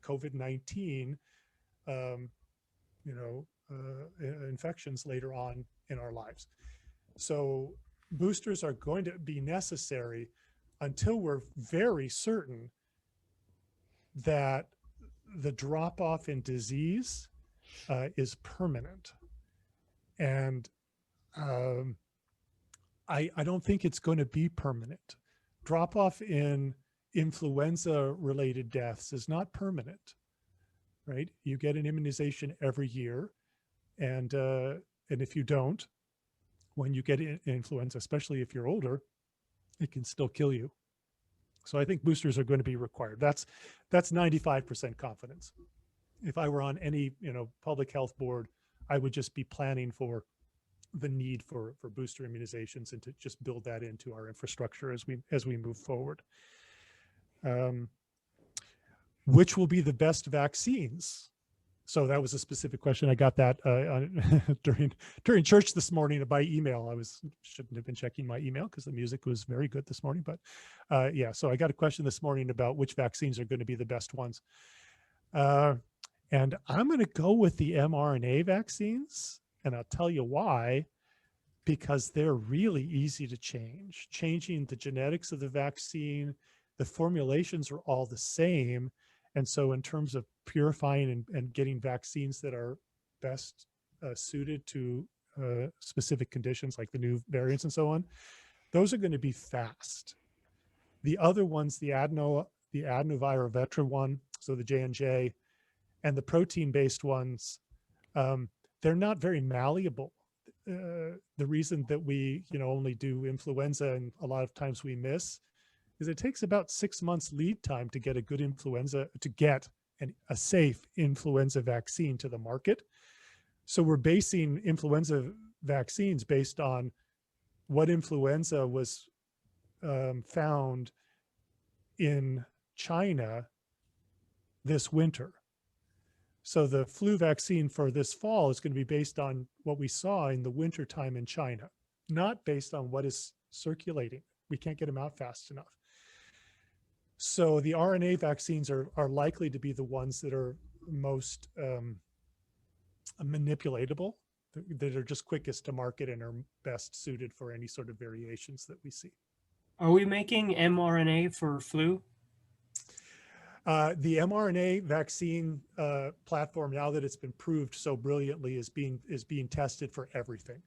COVID-19, infections later on in our lives. So boosters are going to be necessary until we're very certain that the drop off in disease is permanent. And I don't think it's going to be permanent. Drop off in influenza related deaths is not permanent, right? You get an immunization every year. And if you don't, when you get influenza, especially if you're older, it can still kill you. So I think boosters are going to be required. That's 95% confidence. If I were on any, public health board, I would just be planning for the need for booster immunizations and to just build that into our infrastructure as we move forward. Which will be the best vaccines? So that was a specific question. I got that during church this morning by email. I shouldn't have been checking my email because the music was very good this morning. But yeah, so I got a question this morning about which vaccines are going to be the best ones. And I'm going to go with the mRNA vaccines. And I'll tell you why, because they're really easy to change. Changing the genetics of the vaccine, the formulations are all the same. And so in terms of purifying and getting vaccines that are best suited to specific conditions like the new variants and so on, those are going to be fast. The other ones, the adenovirus one, so the J&J, and the protein-based ones, they're not very malleable. The reason that we, only do influenza and a lot of times we miss is it takes about 6 months lead time to get a good a safe influenza vaccine to the market. So we're basing influenza vaccines based on what influenza was found in China this winter. So the flu vaccine for this fall is going to be based on what we saw in the winter time in China, not based on what is circulating. We can't get them out fast enough. So the RNA vaccines are likely to be the ones that are most manipulatable, that are just quickest to market and are best suited for any sort of variations that we see. Are we making mRNA for flu? The mRNA vaccine platform, now that it's been proved so brilliantly, is being tested for everything.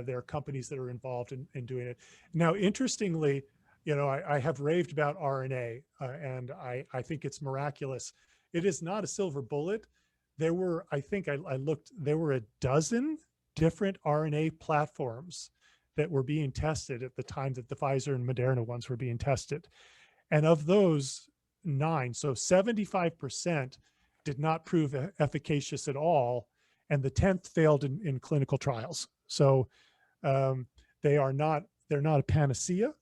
There are companies that are involved in doing it. Now, interestingly, I have raved about RNA, and I think it's miraculous. It is not a silver bullet. There were, I think I looked, there were a dozen different RNA platforms that were being tested at the time that the Pfizer and Moderna ones were being tested. And of those 9, so 75% did not prove efficacious at all, and the 10th failed in clinical trials. So they're not a panacea,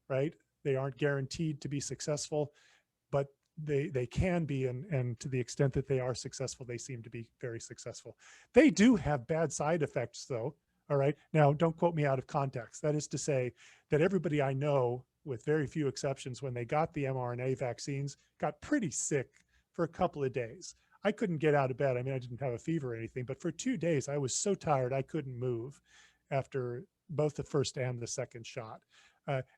right? They aren't guaranteed to be successful, but they can be, and to the extent that they are successful, they seem to be very successful. They do have bad side effects though. All right. Now, don't quote me out of context. That is to say that everybody I know, with very few exceptions, when they got the mRNA vaccines, got pretty sick for a couple of days. I couldn't get out of bed. I mean, I didn't have a fever or anything, but for 2 days, I was so tired I couldn't move after both the first and the second shot.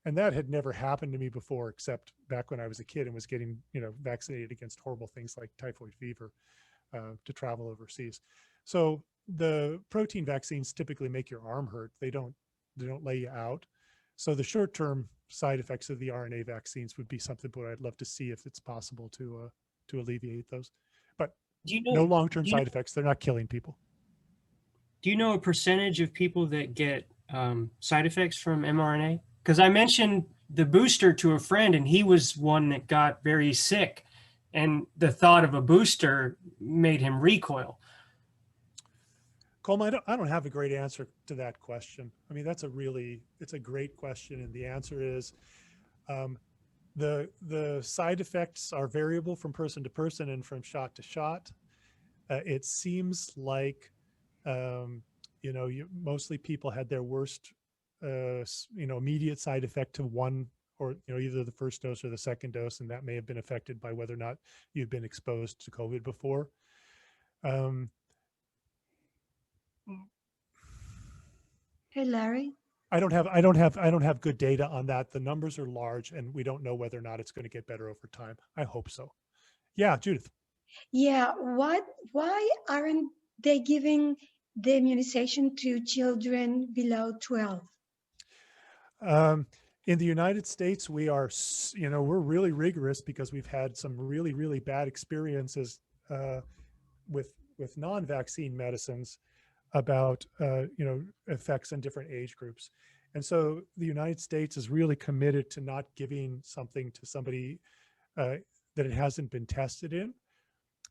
And that had never happened to me before, except back when I was a kid and was getting, vaccinated against horrible things like typhoid fever to travel overseas. So the protein vaccines typically make your arm hurt. They don't lay you out. So the short-term side effects of the RNA vaccines would be something that I'd love to see if it's possible to alleviate those. But Do you no know? long-term do you know- side effects. They're not killing people. Do you know a percentage of people that get side effects from mRNA? Because I mentioned the booster to a friend, and he was one that got very sick, and the thought of a booster made him recoil. Coleman, I don't have a great answer to that question. I mean, it's a great question. And the answer is the side effects are variable from person to person and from shot to shot. It seems like, mostly people had their worst, immediate side effect to one or, either the first dose or the second dose. And that may have been affected by whether or not you've been exposed to COVID before. Hey, Larry. I don't have good data on that. The numbers are large and we don't know whether or not it's going to get better over time. I hope so. Yeah, Judith. Yeah, why aren't they giving the immunization to children below 12? In the United States, we are, we're really rigorous because we've had some really, really bad experiences with non-vaccine medicines about, effects in different age groups. And so the United States is really committed to not giving something to somebody that it hasn't been tested in.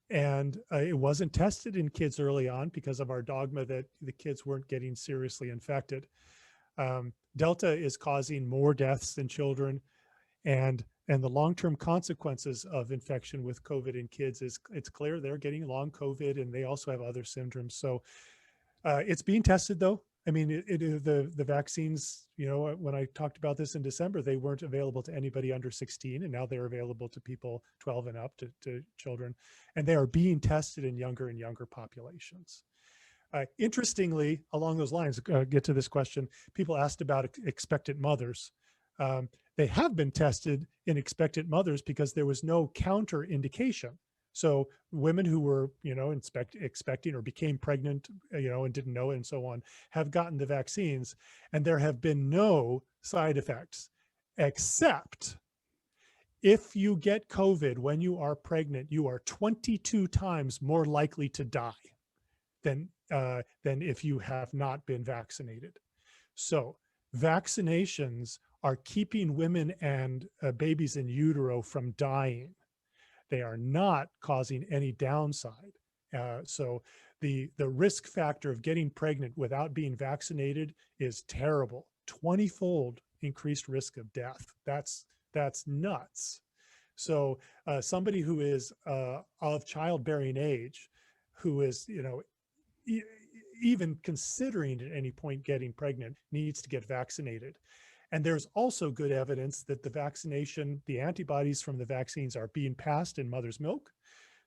And it wasn't tested in kids early on because of our dogma that the kids weren't getting seriously infected. Delta is causing more deaths than children, and the long-term consequences of infection with COVID in kids it's clear they're getting long COVID, and they also have other syndromes. So it's being tested, though. I mean, the vaccines, when I talked about this in December, they weren't available to anybody under 16, and now they're available to people 12 and up, to children, and they are being tested in younger and younger populations. Interestingly, along those lines, get to this question, people asked about expectant mothers. They have been tested in expectant mothers because there was no counter indication. So women who were, expecting or became pregnant, and didn't know it and so on, have gotten the vaccines, and there have been no side effects, except if you get COVID when you are pregnant, you are 22 times more likely to die than if you have not been vaccinated. So vaccinations are keeping women and babies in utero from dying. They are not causing any downside. So the risk factor of getting pregnant without being vaccinated is terrible. 20-fold increased risk of death. That's nuts. So somebody who is of childbearing age, who is, even considering at any point getting pregnant, needs to get vaccinated. And there's also good evidence that the antibodies from the vaccines are being passed in mother's milk.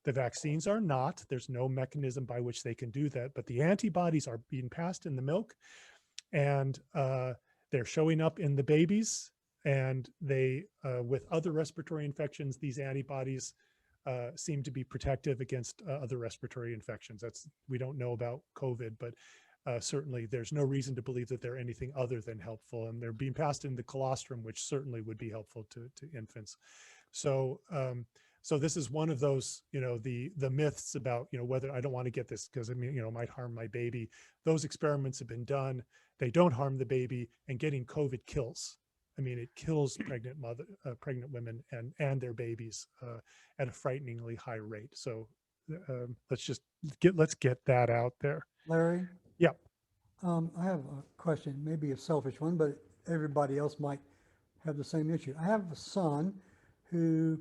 The vaccines are not. There's no mechanism by which they can do that, but the antibodies are being passed in the milk, and they're showing up in the babies. And they, with other respiratory infections, these antibodies seem to be protective against other respiratory infections. We don't know about COVID, but certainly there's no reason to believe that they're anything other than helpful, and they're being passed in the colostrum, which certainly would be helpful to infants. So so this is one of those, the myths about, whether I don't want to get this because it might harm my baby. Those experiments have been done. They don't harm the baby, and getting COVID kills. I mean, it kills pregnant women and their babies at a frighteningly high rate. So let's get that out there. Larry? Yeah. I have a question, maybe a selfish one, but everybody else might have the same issue. I have a son who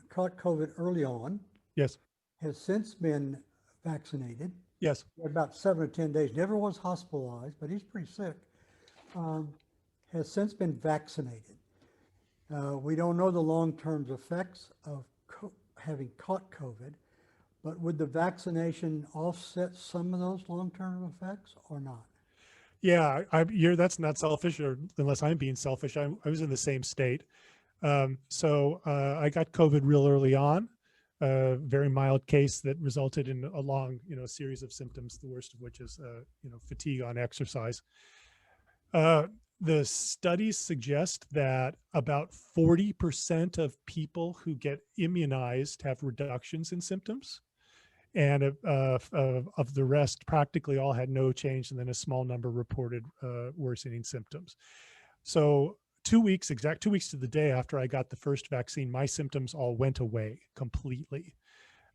caught COVID early on. Yes. Has since been vaccinated. Yes. About 7 or 10 days, never was hospitalized, but he's pretty sick. Has since been vaccinated. We don't know the long-term effects of having caught COVID, but would the vaccination offset some of those long-term effects or not? Yeah, that's not selfish, or unless I'm being selfish. I was in the same state. So I got COVID real early on, very mild case that resulted in a long, series of symptoms, the worst of which is, fatigue on exercise. The studies suggest that about 40% of people who get immunized have reductions in symptoms. And of the rest, practically all had no change, and then a small number reported worsening symptoms. So 2 weeks to the day after I got the first vaccine, my symptoms all went away completely.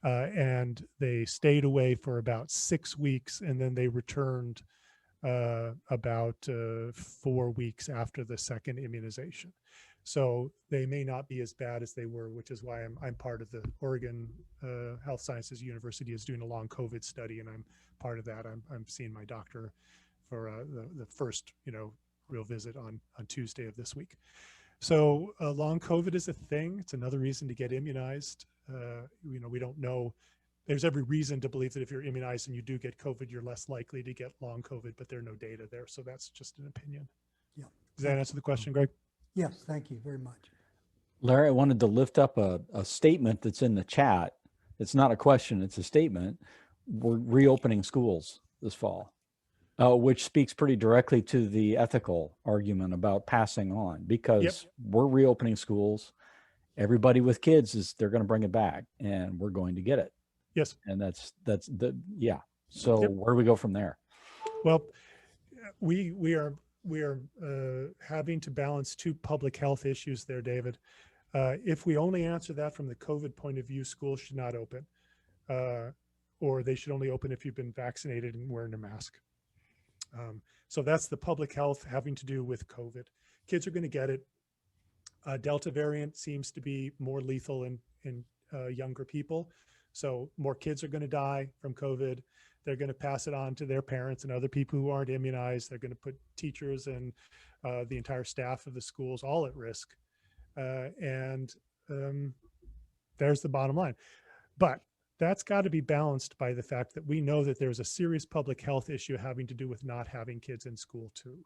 And they stayed away for about 6 weeks, and then they returned about 4 weeks after the second immunization. So they may not be as bad as they were, which is why I'm part of the Oregon Health Sciences University is doing a long COVID study, and I'm part of that. I'm seeing my doctor for the first, real visit on Tuesday of this week. So long COVID is a thing. It's another reason to get immunized. We don't know. There's every reason to believe that if you're immunized and you do get COVID, you're less likely to get long COVID, but there are no data there. So that's just an opinion. Yeah. Does that answer the question, Greg? Yes, thank you very much. Larry, I wanted to lift up a statement that's in the chat. It's not a question, it's a statement. We're reopening schools this fall, which speaks pretty directly to the ethical argument about passing on, because we're reopening schools. Everybody with kids they're going to bring it back, and we're going to get it. Yes. And that's yeah. So where do we go from there? Well, we are having to balance two public health issues there, David. If we only answer that from the COVID point of view, schools should not open, or they should only open if you've been vaccinated and wearing a mask. So that's the public health having to do with COVID. Kids are going to get it. Delta variant seems to be more lethal in younger people. So more kids are going to die from COVID. They're going to pass it on to their parents and other people who aren't immunized. They're going to put teachers and the entire staff of the schools all at risk. And there's the bottom line. But that's got to be balanced by the fact that we know that there's a serious public health issue having to do with not having kids in school too.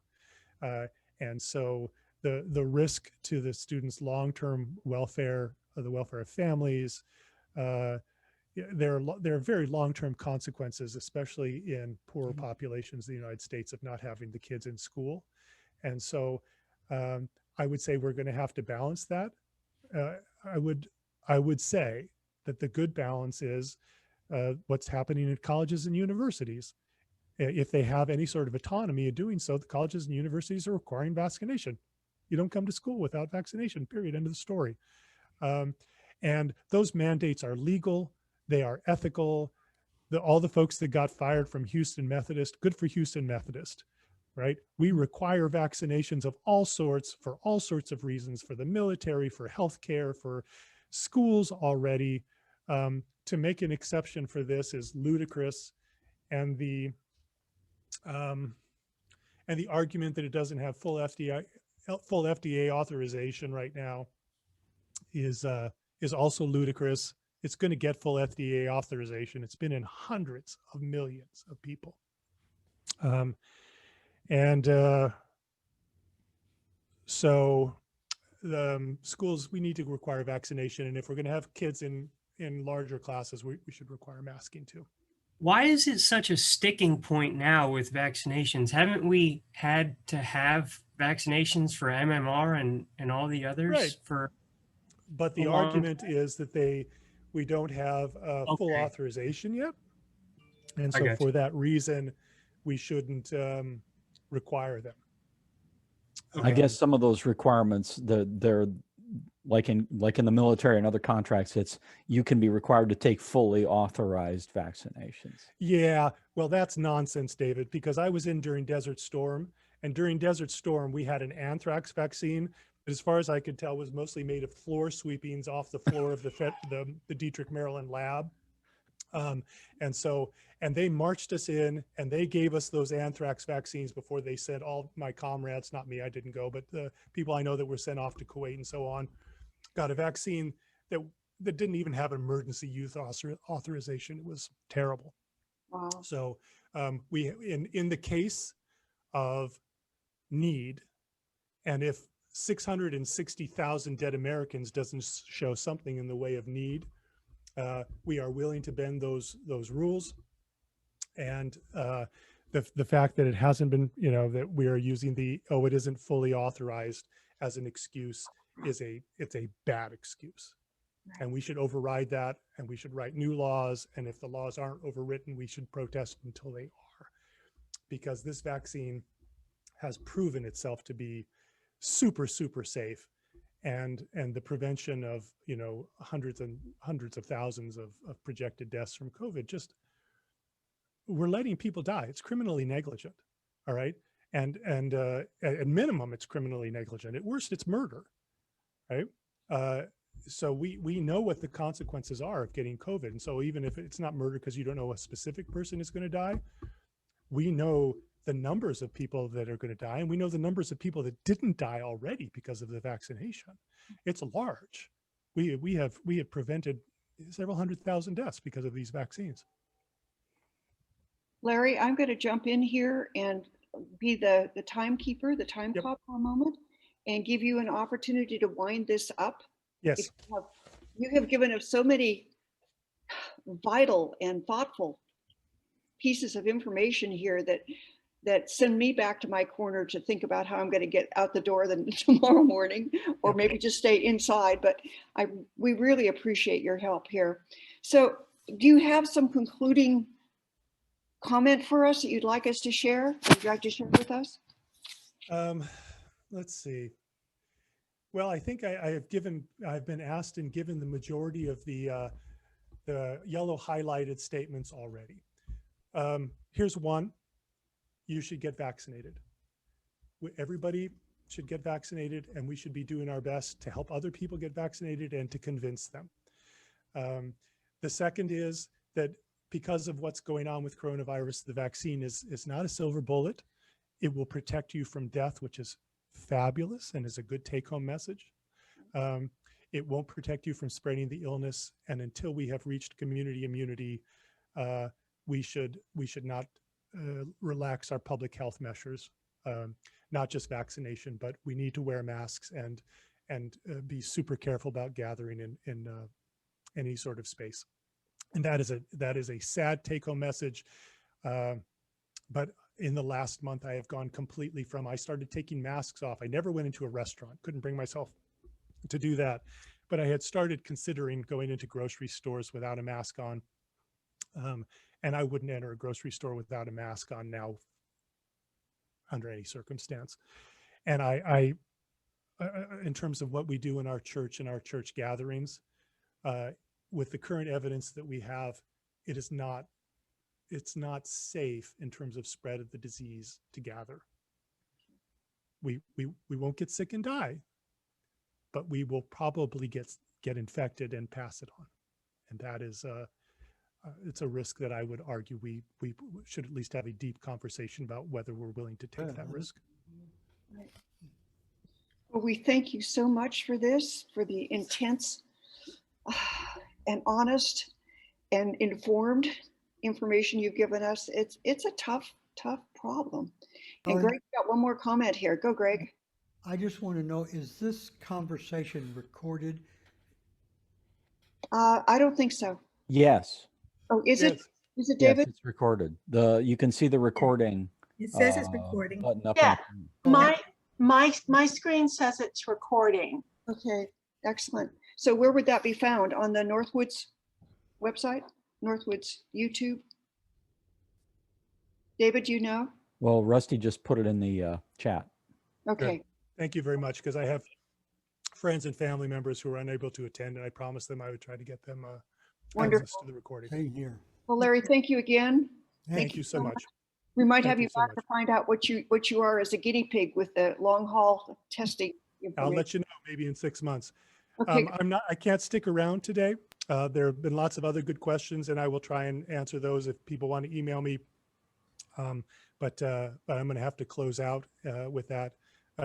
And so the risk to the students' long-term welfare, the welfare of families, there are very long-term consequences, especially in poorer populations in the United States, of not having the kids in school. And so I would say we're going to have to balance that. I would say that the good balance is what's happening at colleges and universities. If they have any sort of autonomy in doing so, the colleges and universities are requiring vaccination. You don't come to school without vaccination, period, end of the story. And those mandates are legal. They are ethical. All the folks that got fired from Houston Methodist, good for Houston Methodist, right? We require vaccinations of all sorts for all sorts of reasons, for the military, for healthcare, for schools already. To make an exception for this is ludicrous. And the argument that it doesn't have full FDA authorization right now is also ludicrous. It's going to get full FDA authorization. It's been in hundreds of millions of people. So the schools, we need to require vaccination. And if we're going to have kids in larger classes, we should require masking too. Why is it such a sticking point now with vaccinations? Haven't we had to have vaccinations for MMR and all the others? Right. But the argument is that we don't have full authorization yet. And so for that reason, we shouldn't require them. I guess some of those requirements, they're like in the military and other contracts, you can be required to take fully authorized vaccinations. Yeah, well, that's nonsense, David, because I was in during Desert Storm, and during Desert Storm, we had an anthrax vaccine that, as far as I could tell, was mostly made of floor sweepings off the floor of the Dietrich, Maryland lab. And they marched us in, and they gave us those anthrax vaccines before they sent all my comrades, not me, I didn't go, but the people I know that were sent off to Kuwait and so on, got a vaccine that didn't even have emergency use authorization. It was terrible. Wow. So in the case of need, and if 660,000 dead Americans doesn't show something in the way of need, we are willing to bend those rules. And the fact that it hasn't been, you know, that we are using the, oh, it isn't fully authorized as an excuse it's a bad excuse. And we should override that, and we should write new laws. And if the laws aren't overwritten, we should protest until they are, because this vaccine has proven itself to be super, super safe. And the prevention of, you know, hundreds and hundreds of thousands of projected deaths from COVID, just, we're letting people die. It's criminally negligent. All right. And at minimum, it's criminally negligent. At worst, it's murder. Right. So we know what the consequences are of getting COVID. And so even if it's not murder because you don't know a specific person is going to die, we know the numbers of people that are going to die, and we know the numbers of people that didn't die already because of the vaccination. It's large. We have prevented several 100,000 deaths because of these vaccines. Larry, I'm going to jump in here and be the timekeeper, the time Yep. clock for a moment, and give you an opportunity to wind this up. Yes. You have given us so many vital and thoughtful pieces of information here that send me back to my corner to think about how I'm going to get out the door then tomorrow morning, or Yep. maybe just stay inside. But we really appreciate your help here. So do you have some concluding comment for us that you'd like us to share? Would you like to share with us? Let's see. Well, I think I've been asked and given the majority of the yellow highlighted statements already. Here's one: you should get vaccinated. Everybody should get vaccinated, and we should be doing our best to help other people get vaccinated and to convince them. The second is that because of what's going on with coronavirus, the vaccine is not a silver bullet. It will protect you from death, which is fabulous and is a good take-home message. It won't protect you from spreading the illness, and until we have reached community immunity, we should not relax our public health measures, not just vaccination, but we need to wear masks and be super careful about gathering in any sort of space. And that is a sad take-home message. But in the last month, I have gone completely from, I started taking masks off. I never went into a restaurant, couldn't bring myself to do that. But I had started considering going into grocery stores without a mask on. And I wouldn't enter a grocery store without a mask on now under any circumstance. And I in terms of what we do in our church and our church gatherings, with the current evidence that we have, it's not safe in terms of spread of the disease to gather. We won't get sick and die, but we will probably get infected and pass it on. And that is it's a risk that I would argue we should at least have a deep conversation about whether we're willing to take that risk. Well, we thank you so much for this, for the intense and honest and informed information you've given us. It's a tough problem. And Greg got one more comment here. Go, Greg. I just want to know, is this conversation recorded? I don't think so. Yes. Oh, is Yes. it? Is it, Yes, David? it's recorded. You can see the recording. It says it's recording. Button up Yeah. in the corner. My screen says it's recording. Okay, excellent. So where would that be found? On the Northwoods website? Northwoods YouTube? David, do you know? Well, Rusty just put it in the chat. Okay, Thank you very much, because I have friends and family members who are unable to attend, and I promised them I would try to get them access wonderful. to the recording. Same here. Well, Larry, thank you again. Thank you so much. We might Thank have you you so back much. to find out what you are as a guinea pig with the long haul testing. I'll let you know maybe in 6 months. Okay, I can't stick around today. There have been lots of other good questions, and I will try and answer those if people want to email me. But I'm going to have to close out with that.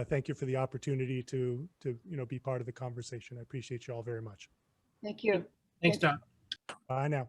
Thank you for the opportunity to be part of the conversation. I appreciate you all very much. thank you. Thanks, Doc. Bye now.